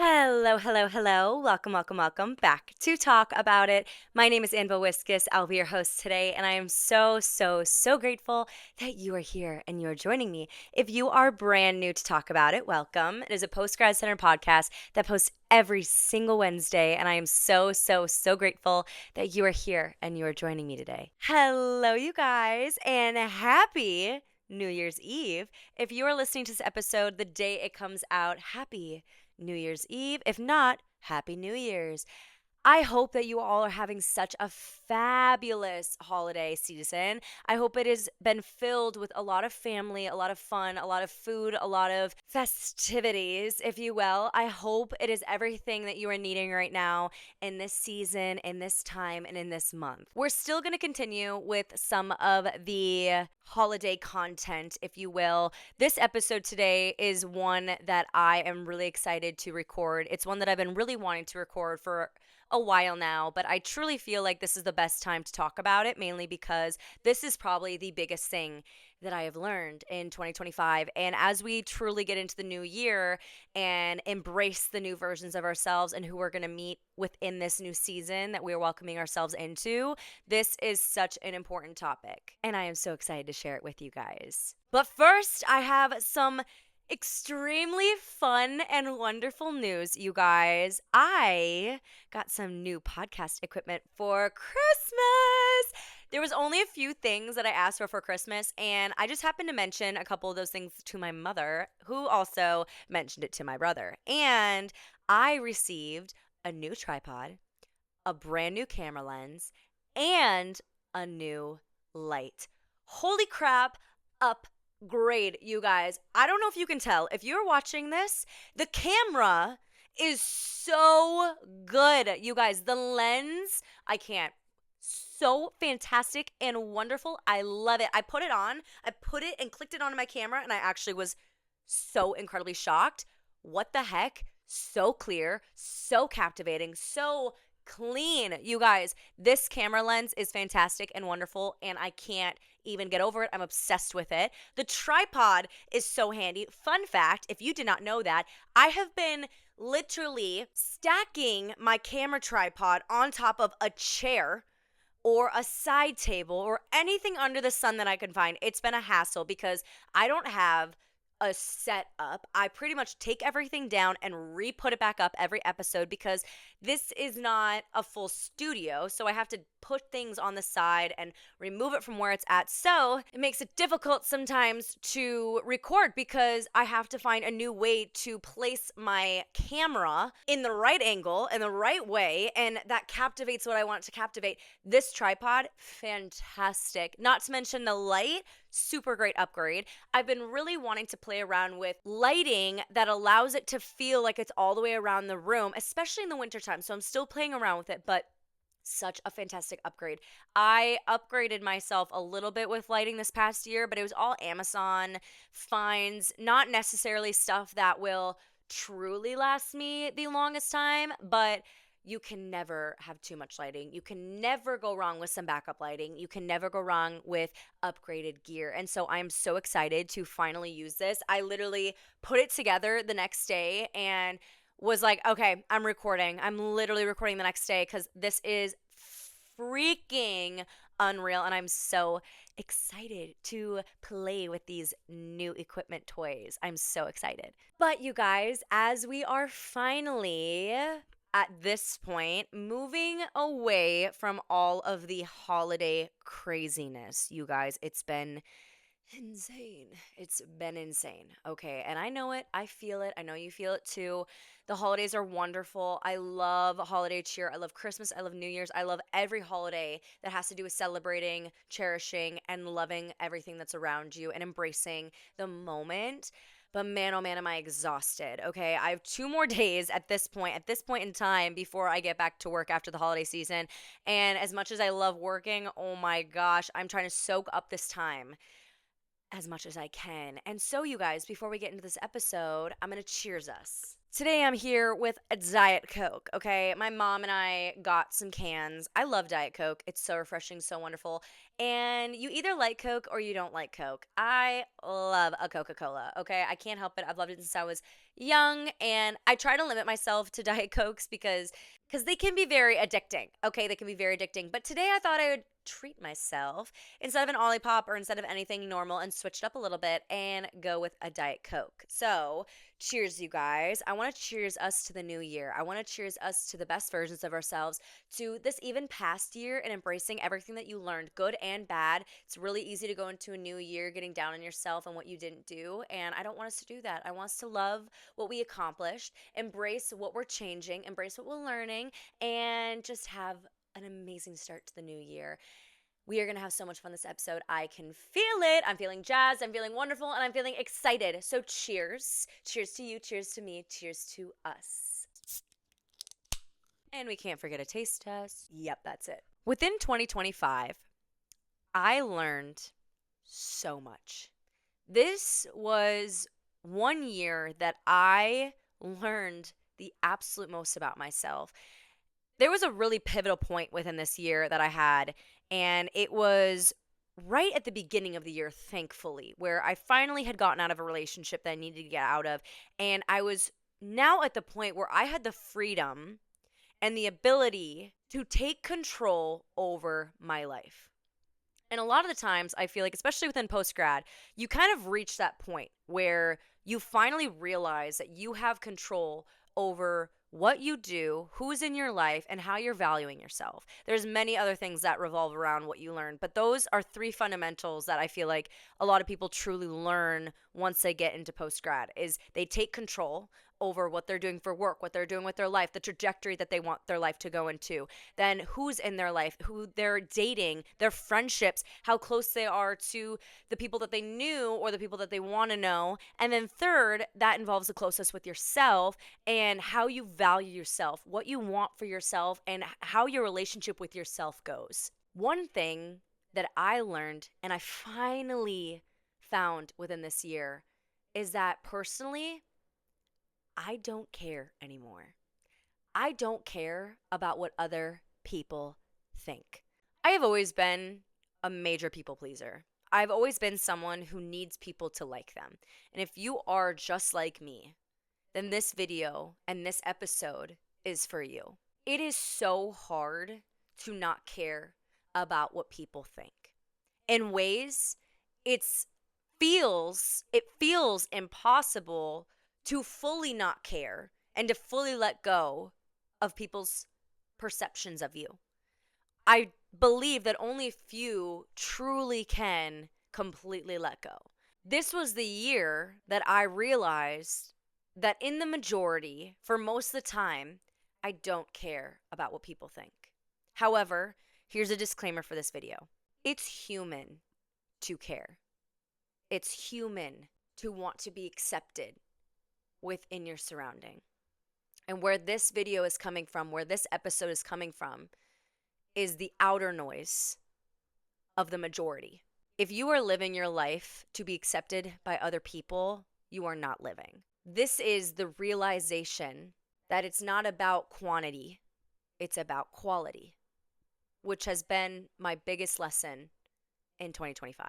Hello, hello, hello. Welcome, welcome, welcome back to Talk About It. My name is Anva Wiskus. I'll be your host today, and I am so grateful that you are here and you're joining me. If you are brand new to Talk About It, welcome. It is a post-grad center podcast that posts every single Wednesday, and I am so grateful that you are here and you are joining me today. Hello, you guys, and happy New Year's Eve. If you are listening to this episode the day it comes out, happy New Year's Eve. If not, Happy New Year's. I hope that you all are having such a fabulous holiday season. I hope it has been filled with a lot of family, a lot of fun, a lot of food, a lot of festivities, if you will. I hope it is everything that you are needing right now in this season, in this time, and in this month. We're still going to continue with some of the holiday content, if you will. This episode today is one that I am really excited to record. It's one that I've been really wanting to record for a while now, but I truly feel like this is the best time to talk about it, mainly because this is probably the biggest thing that I have learned in 2025. And as we truly get into the new year and embrace the new versions of ourselves and who we're going to meet within this new season that we're welcoming ourselves into, this is such an important topic. And I am so excited to share it with you guys. But first, I have some extremely fun and wonderful news, you guys. I got some new podcast equipment for Christmas. There was only a few things that I asked for Christmas, and I just happened to mention a couple of those things to my mother, who also mentioned it to my brother. And I received a new tripod, a brand new camera lens, and a new light. Holy crap, upgrade, you guys. I don't know if you can tell. If you're watching this, the camera is so good, you guys. The lens, I can't. So fantastic and wonderful. I love it. I put it on. I put it and clicked it onto my camera, and I actually was so incredibly shocked. What the heck? So clear, so captivating, so clean. You guys, this camera lens is fantastic and wonderful, and I can't even get over it. I'm obsessed with it. The tripod is so handy. Fun fact, if you did not know that, I have been literally stacking my camera tripod on top of a chair or a side table or anything under the sun that I can find. It's been a hassle because I don't have a setup. I pretty much take everything down and re-put it back up every episode because this is not a full studio, so I have to put things on the side and remove it from where it's at. So it makes it difficult sometimes to record because I have to find a new way to place my camera in the right angle, in the right way, and that captivates what I want to captivate. This tripod, fantastic. Not to mention the light, super great upgrade. I've been really wanting to play around with lighting that allows it to feel like it's all the way around the room, especially in the wintertime. So I'm still playing around with it, but such a fantastic upgrade. I upgraded myself a little bit with lighting this past year, but it was all Amazon finds, not necessarily stuff that will truly last me the longest time, but you can never have too much lighting. You can never go wrong with some backup lighting. You can never go wrong with upgraded gear. And so I'm so excited to finally use this. I literally put it together the next day and was like, okay, I'm recording. I'm literally recording the next day because this is freaking unreal. And I'm so excited to play with these new equipment toys. I'm so excited. But you guys, as we are finally at this point moving away from all of the holiday craziness, you guys, it's been insane. It's been insane. Okay. And I know it. I feel it. I know you feel it too. The holidays are wonderful. I love holiday cheer. I love Christmas. I love New Year's. I love every holiday that has to do with celebrating, cherishing, and loving everything that's around you and embracing the moment. But man, oh man, am I exhausted. Okay. I have 2 more days at this point in time before I get back to work after the holiday season. And as much as I love working, oh my gosh, I'm trying to soak up this time as much as I can. And so, you guys, before we get into this episode, I'm going to cheers us. Today I'm here with a Diet Coke, okay? My mom and I got some cans. I love Diet Coke. It's so refreshing, so wonderful. And you either like Coke or you don't like Coke. I love a Coca-Cola, okay? I can't help it. I've loved it since I was young, and I try to limit myself to Diet Cokes because they can be very addicting. Okay, they can be very addicting. But today I thought I would treat myself instead of an Olipop or instead of anything normal and switch it up a little bit and go with a Diet Coke. So, cheers, you guys. I want to cheers us to the new year. I want to cheers us to the best versions of ourselves, to this even past year and embracing everything that you learned, good and bad. It's really easy to go into a new year getting down on yourself and what you didn't do. And I don't want us to do that. I want us to love what we accomplished, embrace what we're changing, embrace what we're learning, and just have an amazing start to the new year. We are going to have so much fun this episode. I can feel it. I'm feeling jazzed. I'm feeling wonderful. And I'm feeling excited. So cheers. Cheers to you. Cheers to me. Cheers to us. And we can't forget a taste test. Yep, that's it. Within 2025, I learned so much. This was one year that I learned the absolute most about myself. There was a really pivotal point within this year that I had, and it was right at the beginning of the year, thankfully, where I finally had gotten out of a relationship that I needed to get out of. And I was now at the point where I had the freedom and the ability to take control over my life. And a lot of the times, I feel like, especially within post grad, you kind of reach that point where you finally realize that you have control over what you do, who's in your life, and how you're valuing yourself. There's many other things that revolve around what you learn, but those are three fundamentals that I feel like a lot of people truly learn once they get into post grad is they take control over what they're doing for work, what they're doing with their life, the trajectory that they want their life to go into, then who's in their life, who they're dating, their friendships, how close they are to the people that they knew or the people that they want to know. And then third, that involves the closest with yourself and how you value yourself, what you want for yourself, and how your relationship with yourself goes. One thing that I learned and I finally found within this year is that personally, I don't care anymore. I don't care about what other people think. I have always been a major people pleaser. I've always been someone who needs people to like them. And if you are just like me, then this video and this episode is for you. It is so hard to not care about what people think. In ways, it feels impossible to fully not care and to fully let go of people's perceptions of you. I believe that only few truly can completely let go. This was the year that I realized that in the majority, for most of the time, I don't care about what people think. However, here's a disclaimer for this video. It's human to care. It's human to want to be accepted within your surrounding. And where this video is coming from, where this episode is coming from, is the outer noise of the majority. If you are living your life to be accepted by other people, you are not living. This is the realization that it's not about quantity, it's about quality, which has been my biggest lesson in 2025.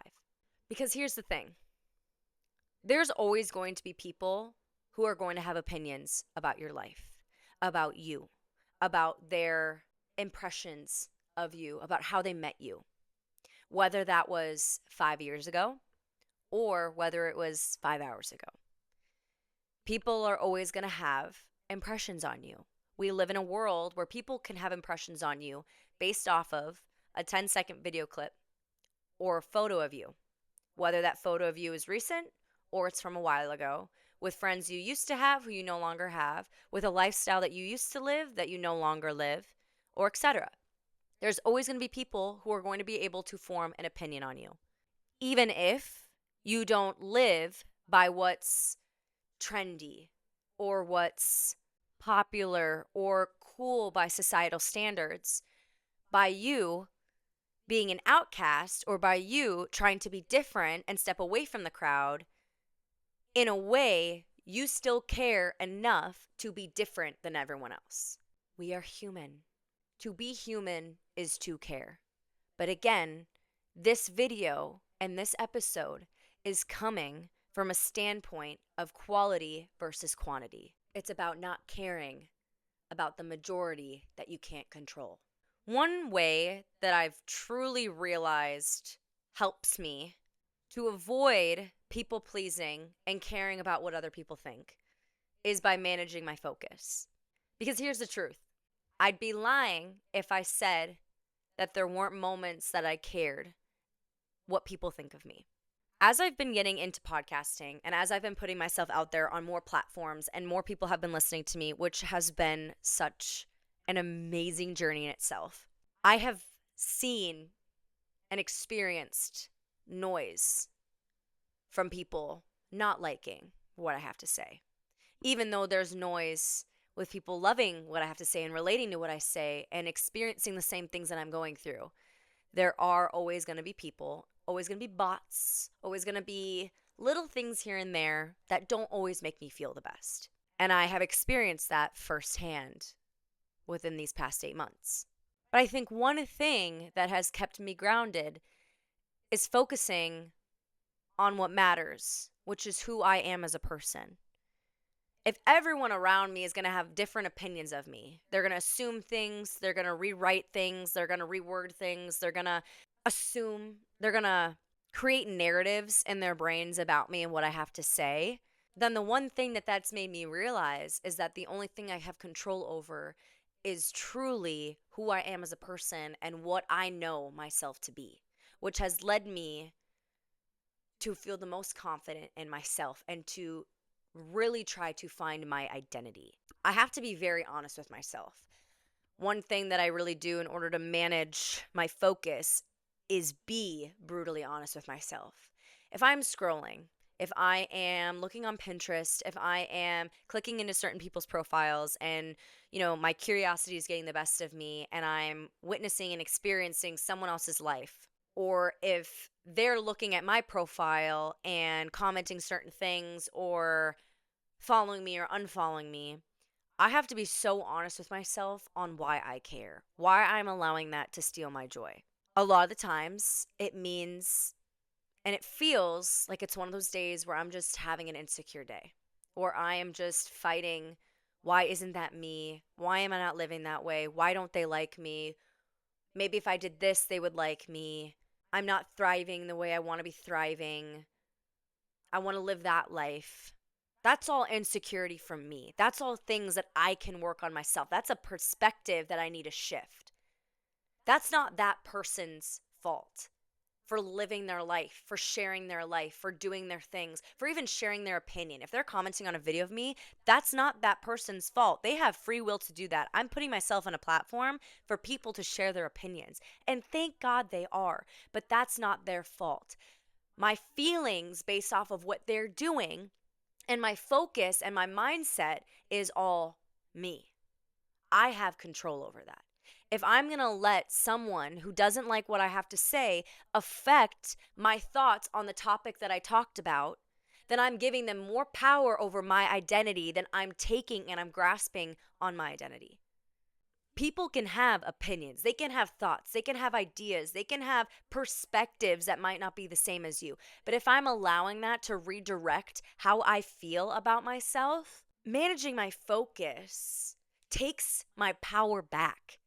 Because here's the thing. There's always going to be people who are going to have opinions about your life, about you, about their impressions of you, about how they met you. Whether that was 5 years ago or whether it was 5 hours ago. People are always going to have impressions on you. We live in a world where people can have impressions on you based off of a 10-second video clip or a photo of you. Whether that photo of you is recent or it's from a while ago, with friends you used to have who you no longer have, with a lifestyle that you used to live that you no longer live, or etc. There's always going to be people who are going to be able to form an opinion on you. Even if you don't live by what's trendy or what's popular or cool by societal standards, by you being an outcast or by you trying to be different and step away from the crowd, in a way, you still care enough to be different than everyone else. We are human. To be human is to care. But again, This video and this episode is coming from a standpoint of quality versus quantity. It's about not caring about the majority that you can't control. One way that I've truly realized helps me to avoid people pleasing and caring about what other people think is by managing my focus. Because here's the truth, I'd be lying if I said that there weren't moments that I cared what people think of me. As I've been getting into podcasting and as I've been putting myself out there on more platforms and more people have been listening to me, which has been such an amazing journey in itself, I have seen and experienced noise from people not liking what I have to say. Even though there's noise with people loving what I have to say and relating to what I say and experiencing the same things that I'm going through, there are always going to be people, always going to be bots, always going to be little things here and there that don't always make me feel the best. And I have experienced that firsthand within these past 8 months. But I think one thing that has kept me grounded is focusing on what matters, which is who I am as a person. If everyone around me is going to have different opinions of me, they're going to assume things, they're going to rewrite things, they're going to reword things, they're going to assume, they're going to create narratives in their brains about me and what I have to say, then the one thing that's made me realize is that the only thing I have control over is truly who I am as a person and what I know myself to be, which has led me to feel the most confident in myself and to really try to find my identity. I have to be very honest with myself. One thing that I really do in order to manage my focus is be brutally honest with myself. If I'm scrolling, if I am looking on Pinterest, if I am clicking into certain people's profiles and, my curiosity is getting the best of me and I'm witnessing and experiencing someone else's life, or if they're looking at my profile and commenting certain things or following me or unfollowing me, I have to be so honest with myself on why I care, why I'm allowing that to steal my joy. A lot of the times it means, and it feels like it's one of those days where I'm just having an insecure day, or I am just fighting, why isn't that me? Why am I not living that way? Why don't they like me? Maybe if I did this, they would like me. I'm not thriving the way I want to be thriving. I want to live that life. That's all insecurity from me. That's all things that I can work on myself. That's a perspective that I need to shift. That's not that person's fault for living their life, for sharing their life, for doing their things, for even sharing their opinion. If they're commenting on a video of me, that's not that person's fault. They have free will to do that. I'm putting myself on a platform for people to share their opinions. And thank God they are. But that's not their fault. My feelings based off of what they're doing and my focus and my mindset is all me. I have control over that. If I'm going to let someone who doesn't like what I have to say affect my thoughts on the topic that I talked about, then I'm giving them more power over my identity than I'm taking and I'm grasping on my identity. People can have opinions, they can have thoughts, they can have ideas, they can have perspectives that might not be the same as you. But if I'm allowing that to redirect how I feel about myself, managing my focus takes my power back.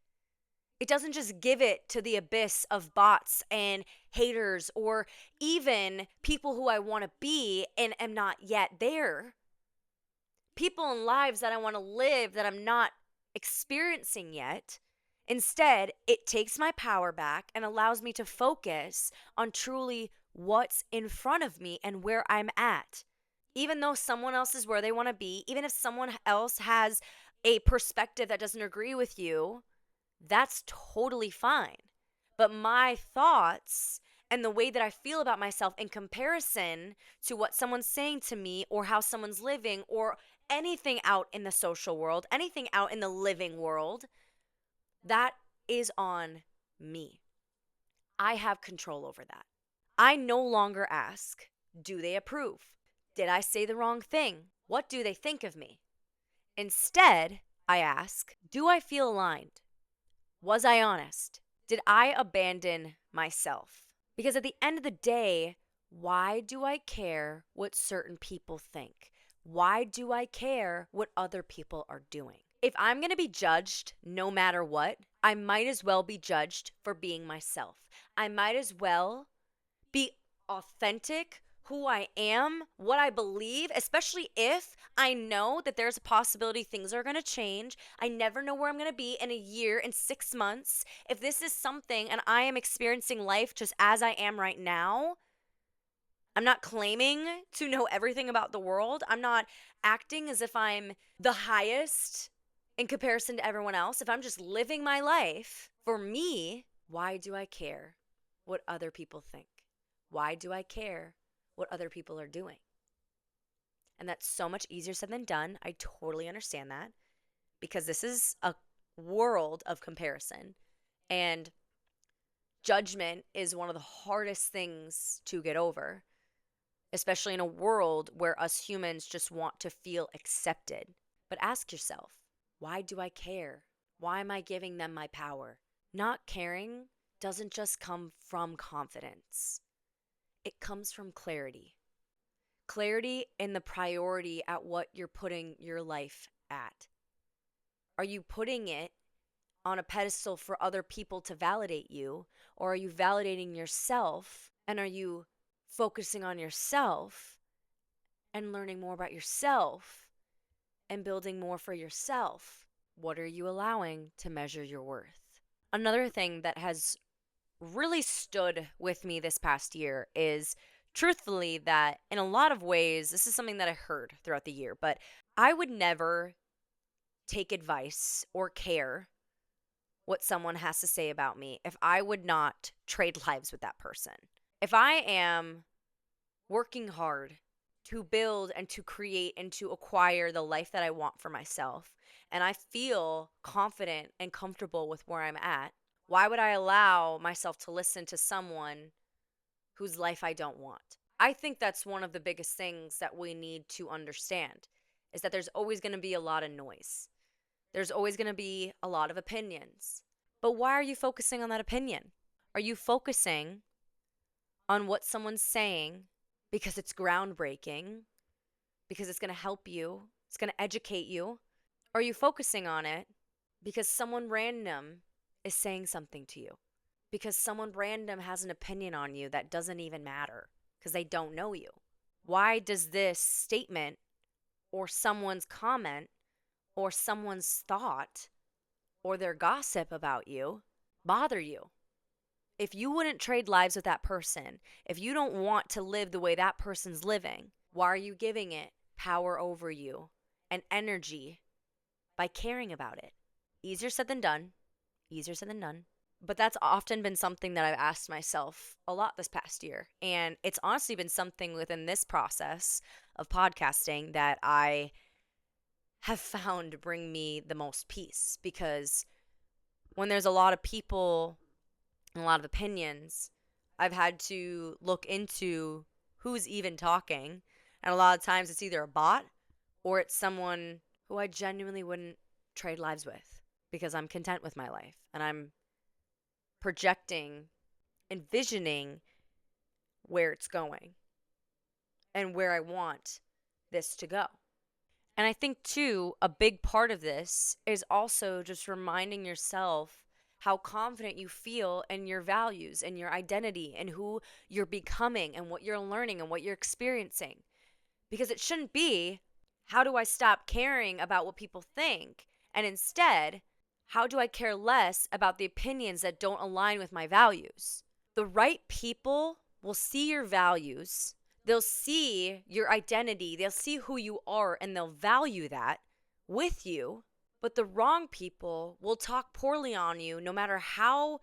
It doesn't just give it to the abyss of bots and haters or even people who I want to be and am not yet there. People in lives that I want to live that I'm not experiencing yet. Instead, it takes my power back and allows me to focus on truly what's in front of me and where I'm at. Even though someone else is where they want to be, even if someone else has a perspective that doesn't agree with you, that's totally fine. But my thoughts and the way that I feel about myself in comparison to what someone's saying to me or how someone's living or anything out in the social world, anything out in the living world, that is on me. I have control over that. I no longer ask, do they approve? Did I say the wrong thing? What do they think of me? Instead, I ask, do I feel aligned? Was I honest? Did I abandon myself? Because at the end of the day, why do I care what certain people think? Why do I care what other people are doing? If I'm going to be judged no matter what, I might as well be judged for being myself. I might as well be authentic, who I am, what I believe, especially if I know that there's a possibility things are going to change. I never know where I'm going to be in a year, in 6 months. If this is something and I am experiencing life just as I am right now, I'm not claiming to know everything about the world. I'm not acting as if I'm the highest in comparison to everyone else. If I'm just living my life, for me, why do I care what other people think? Why do I care what other people are doing? And that's so much easier said than done. I totally understand that because this is a world of comparison. And judgment is one of the hardest things to get over, especially in a world where us humans just want to feel accepted. But ask yourself, why do I care? Why am I giving them my power? Not caring doesn't just come from confidence. It comes from clarity. Clarity in the priority at what you're putting your life at. Are you putting it on a pedestal for other people to validate you? Or are you validating yourself? And are you focusing on yourself and learning more about yourself and building more for yourself? What are you allowing to measure your worth? Another thing that has really stood with me this past year is truthfully that in a lot of ways, this is something that I heard throughout the year, but I would never take advice or care what someone has to say about me if I would not trade lives with that person. If I am working hard to build and to create and to acquire the life that I want for myself, and I feel confident and comfortable with where I'm at, why would I allow myself to listen to someone whose life I don't want? I think that's one of the biggest things that we need to understand is that there's always going to be a lot of noise. There's always going to be a lot of opinions. But why are you focusing on that opinion? Are you focusing on what someone's saying because it's groundbreaking, because it's going to help you, it's going to educate you? Or are you focusing on it because someone random is saying something to you? Because someone random has an opinion on you that doesn't even matter because they don't know you? Why does this statement or someone's comment or someone's thought or their gossip about you bother you? If you wouldn't trade lives with that person, if you don't want to live the way that person's living, why are you giving it power over you and energy by caring about it? Easier said than done. Easier said than done. But that's often been something that I've asked myself a lot this past year. And it's honestly been something within this process of podcasting that I have found bring me the most peace. Because when there's a lot of people and a lot of opinions, I've had to look into who's even talking. And a lot of times it's either a bot or it's someone who I genuinely wouldn't trade lives with because I'm content with my life and I'm projecting, envisioning where it's going and where I want this to go. And I think, too, a big part of this is also just reminding yourself how confident you feel in your values and your identity and who you're becoming and what you're learning and what you're experiencing. Because it shouldn't be, how do I stop caring about what people think? And instead, how do I care less about the opinions that don't align with my values? The right people will see your values. They'll see your identity. They'll see who you are and they'll value that with you. But the wrong people will talk poorly on you no matter how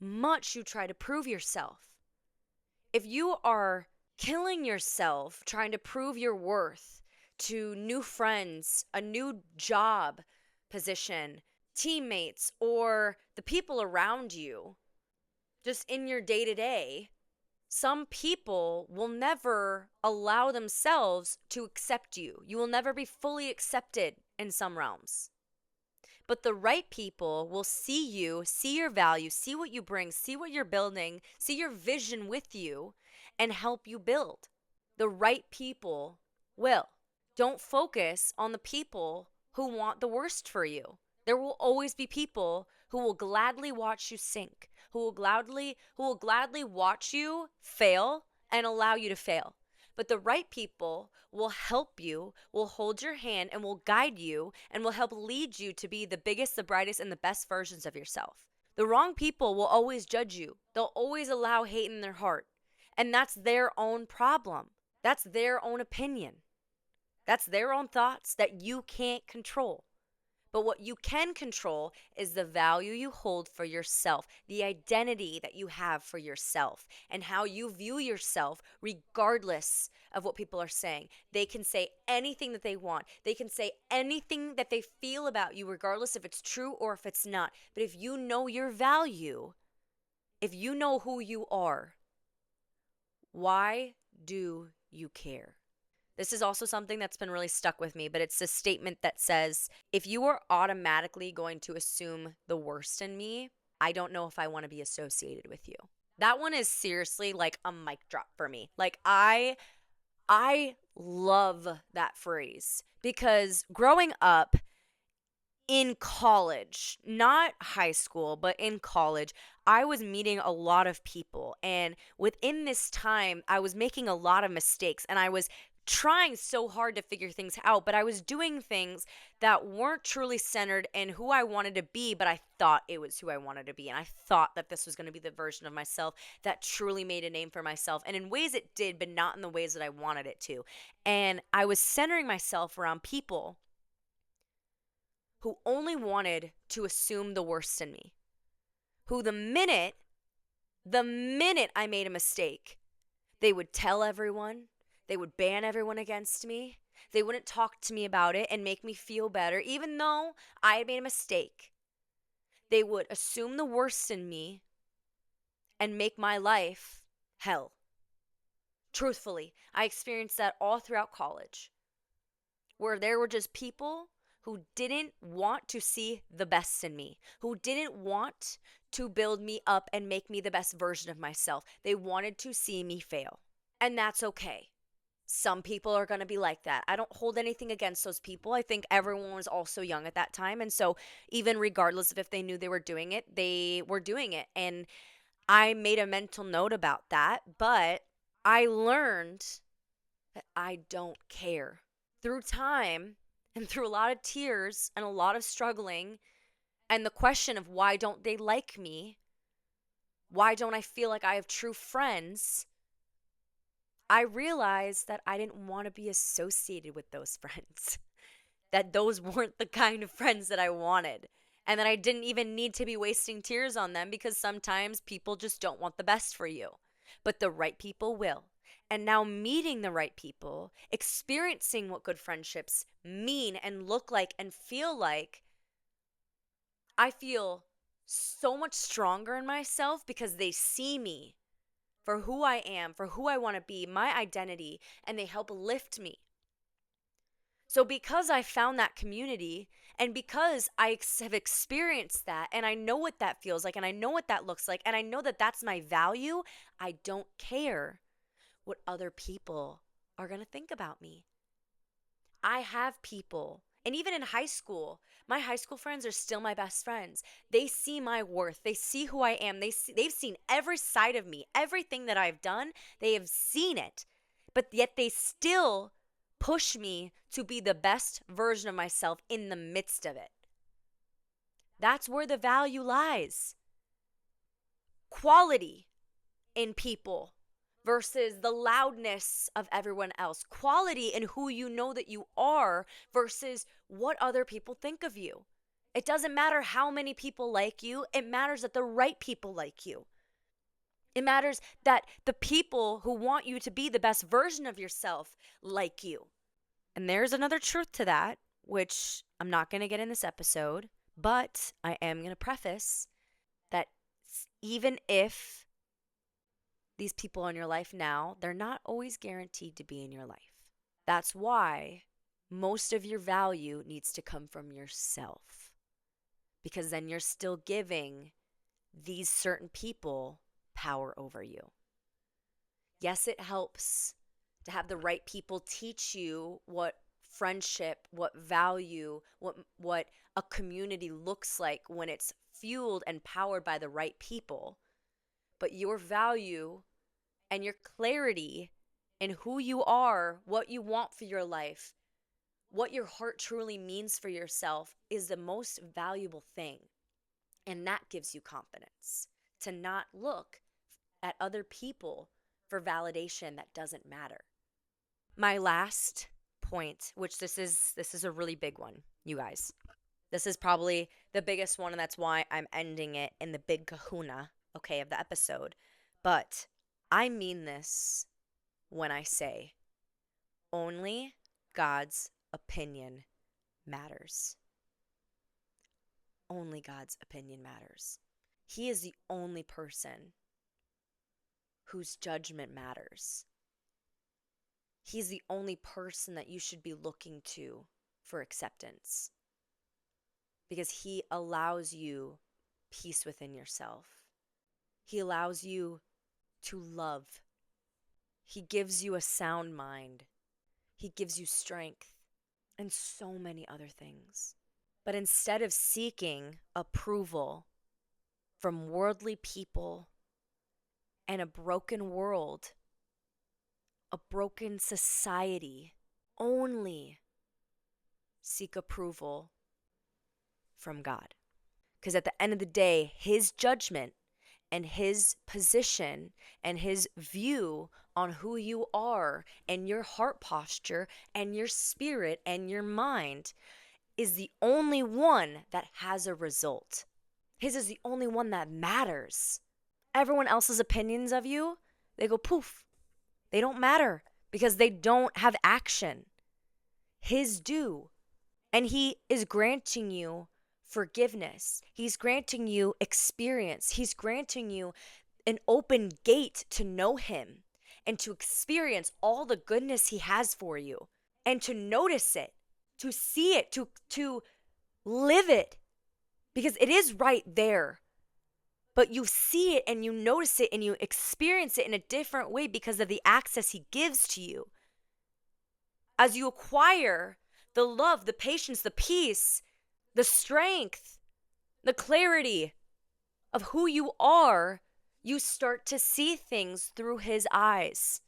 much you try to prove yourself. If you are killing yourself trying to prove your worth to new friends, a new job position, teammates, or the people around you, just in your day-to-day, some people will never allow themselves to accept you. You will never be fully accepted in some realms But the right people will see you, see your value, see what you bring, see what you're building, see your vision with you, and help you build. The right people will. Don't focus on the people who want the worst for you. There will always be people who will gladly watch you sink, who will gladly watch you fail and allow you to fail. But the right people will help you, will hold your hand, and will guide you and will help lead you to be the biggest, the brightest, and the best versions of yourself. The wrong people will always judge you. They'll always allow hate in their heart. And that's their own problem. That's their own opinion. That's their own thoughts that you can't control. But what you can control is the value you hold for yourself, the identity that you have for yourself, and how you view yourself regardless of what people are saying. They can say anything that they want. They can say anything that they feel about you, regardless if it's true or if it's not. But if you know your value, if you know who you are, why do you care? This is also something that's been really stuck with me, but it's a statement that says, if you are automatically going to assume the worst in me, I don't know if I want to be associated with you. That one is seriously like a mic drop for me. Like I love that phrase because growing up in college, not high school, but in college, I was meeting a lot of people. And within this time, I was making a lot of mistakes and I was trying so hard to figure things out, but I was doing things that weren't truly centered in who I wanted to be, but I thought it was who I wanted to be. And I thought that this was going to be the version of myself that truly made a name for myself. And in ways it did, but not in the ways that I wanted it to. And I was centering myself around people who only wanted to assume the worst in me, who the minute I made a mistake, they would tell everyone, they would ban everyone against me, they wouldn't talk to me about it and make me feel better, even though I had made a mistake. They would assume the worst in me and make my life hell. Truthfully, I experienced that all throughout college, where there were just people who didn't want to see the best in me, who didn't want to build me up and make me the best version of myself. They wanted to see me fail. And that's okay. Some people are going to be like that. I don't hold anything against those people. I think everyone was also young at that time. And so even regardless of if they knew they were doing it, they were doing it. And I made a mental note about that. But I learned that I don't care. Through time and through a lot of tears and a lot of struggling and the question of why don't they like me? Why don't I feel like I have true friends? I realized that I didn't want to be associated with those friends, that those weren't the kind of friends that I wanted, and that I didn't even need to be wasting tears on them because sometimes people just don't want the best for you. But the right people will. And now meeting the right people, experiencing what good friendships mean and look like and feel like, I feel so much stronger in myself because they see me for who I am, for who I want to be, my identity, and they help lift me. So because I found that community and because have experienced that and I know what that feels like and I know what that looks like and I know that that's my value, I don't care what other people are going to think about me. I have people, and even in high school, my high school friends are still my best friends. They see my worth. They see who I am. They've seen every side of me, everything that I've done. They have seen it, but yet they still push me to be the best version of myself in the midst of it. That's where the value lies. Quality in people versus the loudness of everyone else. Quality in who you know that you are versus what other people think of you. It doesn't matter how many people like you. It matters that the right people like you. It matters that the people who want you to be the best version of yourself like you. And there's another truth to that, which I'm not going to get in this episode, but I am going to preface that even if these people in your life now, they're not always guaranteed to be in your life. That's why most of your value needs to come from yourself. because then you're still giving these certain people power over you. Yes, it helps to have the right people teach you what friendship, what value, what a community looks like when it's fueled and powered by the right people. But your value and your clarity in who you are, what you want for your life, what your heart truly means for yourself is the most valuable thing. And that gives you confidence to not look at other people for validation that doesn't matter. My last point, which this is a really big one, you guys. This is probably the biggest one, and that's why I'm ending it in the big kahuna, okay, of the episode. But I mean this when I say only God's opinion matters. Only God's opinion matters. He is the only person whose judgment matters. He's the only person that you should be looking to for acceptance, because he allows you peace within yourself. He allows you to love. He gives you a sound mind. He gives you strength and so many other things. But instead of seeking approval from worldly people and a broken world, a broken society, only seek approval from God. Because at the end of the day, his judgment and his position and his view on who you are and your heart posture and your spirit and your mind is the only one that has a result. His is the only one that matters. Everyone else's opinions of you, they go poof. They don't matter because they don't have action. His do. And he is granting you forgiveness. He's granting you experience. He's granting you an open gate to know him and to experience all the goodness he has for you and to notice it, to see it, to live it, because it is right there. But you see it and you notice it and you experience it in a different way because of the access he gives to you. As you acquire the love, the patience, the peace, the strength, the clarity of who you are, you start to see things through his eyes.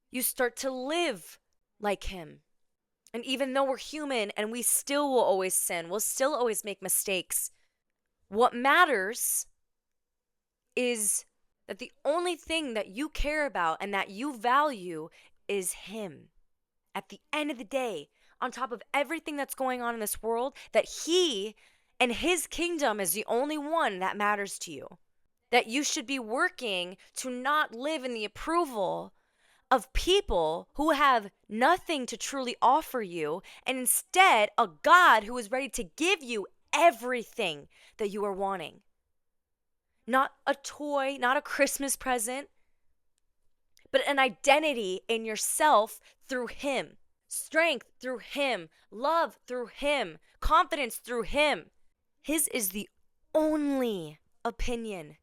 You start to live like him. And even though we're human and we still will always sin, we'll still always make mistakes, what matters is that the only thing that you care about and that you value is him. At the end of the day, on top of everything that's going on in this world, that he and his kingdom is the only one that matters to you. That you should be working to not live in the approval of people who have nothing to truly offer you, and instead a God who is ready to give you everything that you are wanting. Not a toy, not a Christmas present, but an identity in yourself through him. Strength through him. Love through him. Confidence through him. His is the only opinion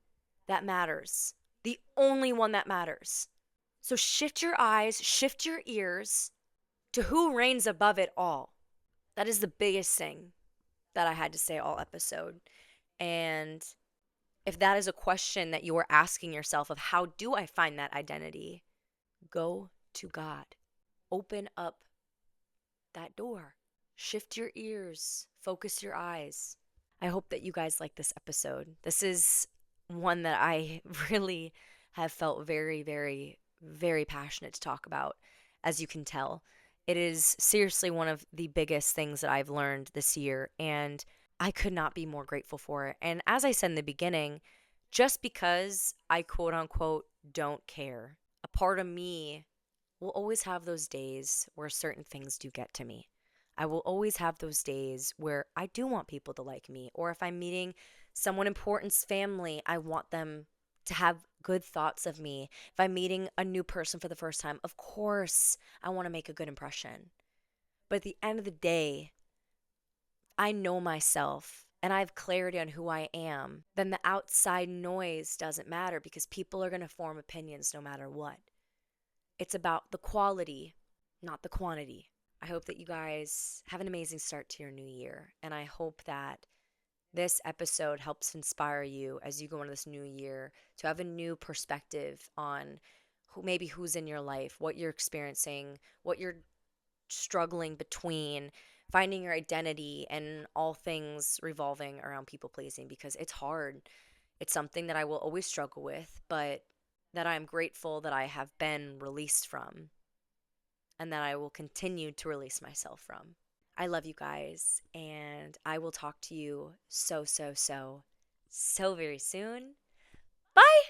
that matters. The only one that matters. So shift your eyes, shift your ears to who reigns above it all. That is the biggest thing that I had to say all episode. And if that is a question that you are asking yourself of how do I find that identity, go to God. Open up that door. Shift your ears. Focus your eyes. I hope that you guys like this episode. This is one that I really have felt very, very, very passionate to talk about, as you can tell. It is seriously one of the biggest things that I've learned this year, and I could not be more grateful for it. And as I said in the beginning, just because I quote unquote don't care, a part of me will always have those days where certain things do get to me. I will always have those days where I do want people to like me, or if I'm meeting someone important's family, I want them to have good thoughts of me. If I'm meeting a new person for the first time, of course, I want to make a good impression. But at the end of the day, I know myself and I have clarity on who I am, then the outside noise doesn't matter because people are going to form opinions no matter what. It's about the quality, not the quantity. I hope that you guys have an amazing start to your new year. And I hope that this episode helps inspire you as you go into this new year to have a new perspective on maybe who's in your life, what you're experiencing, what you're struggling between, finding your identity, and all things revolving around people pleasing because it's hard. It's something that I will always struggle with, but that I'm grateful that I have been released from and that I will continue to release myself from. I love you guys, and I will talk to you so very soon. Bye!